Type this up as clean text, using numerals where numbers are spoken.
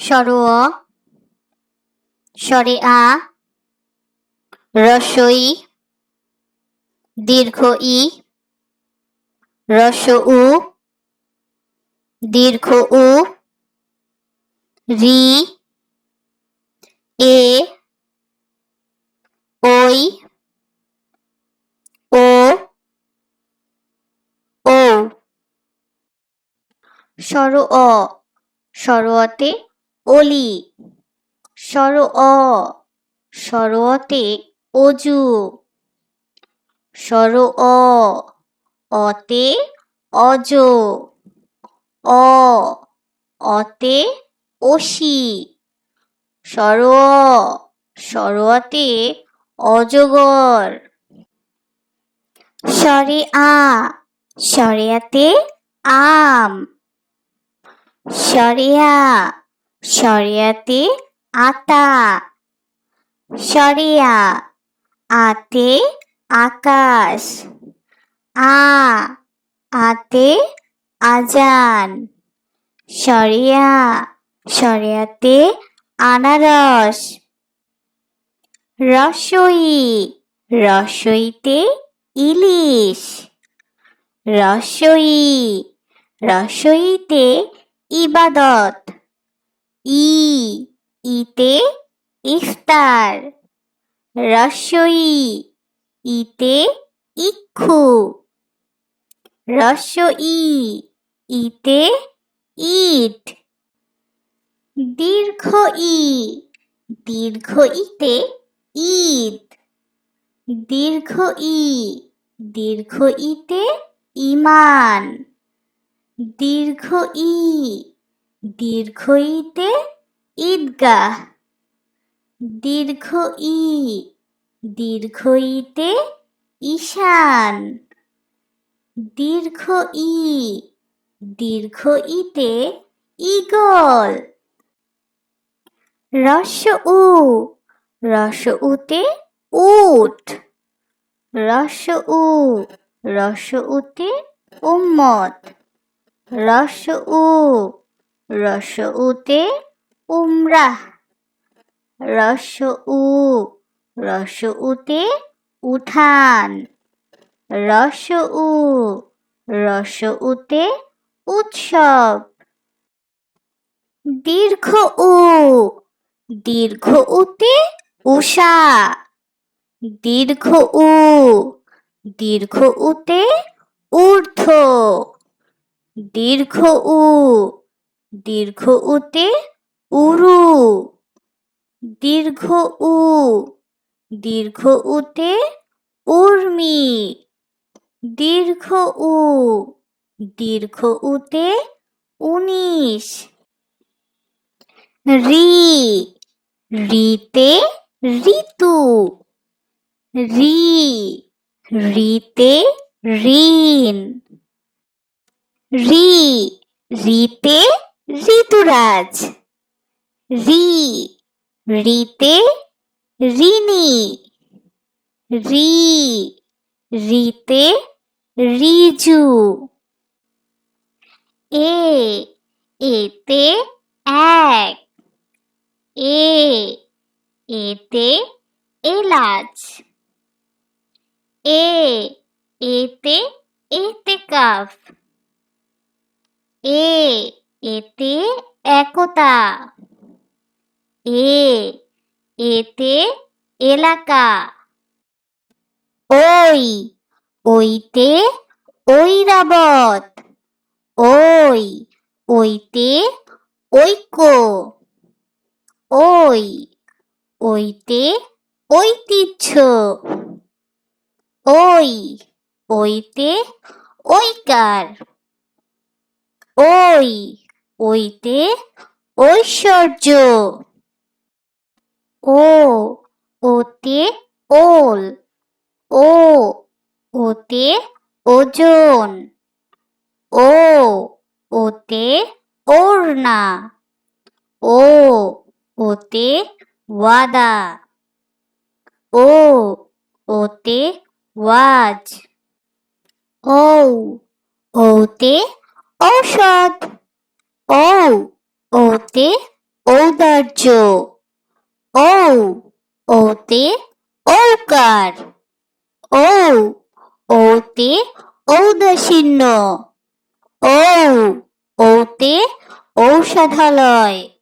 স্বর অ, স্বরে আ, হ্রস্ব ই, দীর্ঘ ই, হ্রস্ব উ, দীর্ঘ উ, রি, এ, ওই, ও, ও। স্বর অ, স্বর অতে অলি, স্বর অ, স্বর অতে অজু, স্বর অ, অতে অজ, অ, অতে অসি, স্বর অ, স্বর অতে অজগর। স্বরে আ, স্বরে আতে আম, স্বরে আ, স্বরে আতে আতা, স্বরে আ, আতে আকাশ, আ, আতে আজান, স্বরে আ, স্বরে আতে আনারস। হ্রস্ব ই, হ্রস্ব ইতে ইলিশ, হ্রস্ব ই, হ্রস্ব ইতে ইবাদত, ই, ইতে ইফতার, হ্রস্ব ই, ইতে ইক্ষু, হ্রস্ব ই, ইতে ইট, দীর্ঘ ই, দীর্ঘ ইতে ঈদ, দীর্ঘ ই, দীর্ঘ ইতে ঈমান, দীর্ঘ ই, দীর্ঘ ইতে ঈদগাহ, দীর্ঘ ই, দীর্ঘ ইতে ঈশান, দীর্ঘ ই, দীর্ঘ ইতে ঈগল। হ্রস্ব উ, হ্রস্ব উতে উট, হ্রস্ব উ, হ্রস্ব উতে উম্মত, হ্রস্ব উ, হ্রস্ব উতে উমরাহ, হ্রস্ব উ, হ্রস্ব উতে উঠান, হ্রস্ব উ, হ্রস্ব উতে উৎসব। দীর্ঘ উ, দীর্ঘ উতে উষা, দীর্ঘ উ, দীর্ঘ উতে ঊর্ধ্ব, দীর্ঘ উ, দীর্ঘ উতে উরু, দীর্ঘ উ, দীর্ঘ উতে উর্মি, দীর্ঘ উ, দীর্ঘ উতে 19। রি, রিতে ঋতু, রি, রিতে ঋণ, রি, রিতে ঋতুরাজ, রি, রিতে ঋণী, রি, রিতে ঋজু। এ, এতে এক, এ, এতে এলাচ, এ, এতে এতেকাফ, এ, এতে একতা, এ, এতে এলাকা। ওই, ওইতে ঐরাবত, ওই, ওইতে ঐক্য, ওই, ওইতে ঐতিহ্য, ওই, ওইতে ঐকার, ওই, ওইতে ঐশ্বর্য। ও, ওতে ওল, ও, ওতে ওজন, ও, ওতে ওড়না, ও, ওতে ওয়াদা, ও, ওতে ওয়াজ, ও, ওতে ঔষধ, ও, ওতে ঔদার্য। ঔ, ওতে ঔকার। ঔ, ওতে ঔদাসীন্য। ঔ, ওতে ঔষধালয়।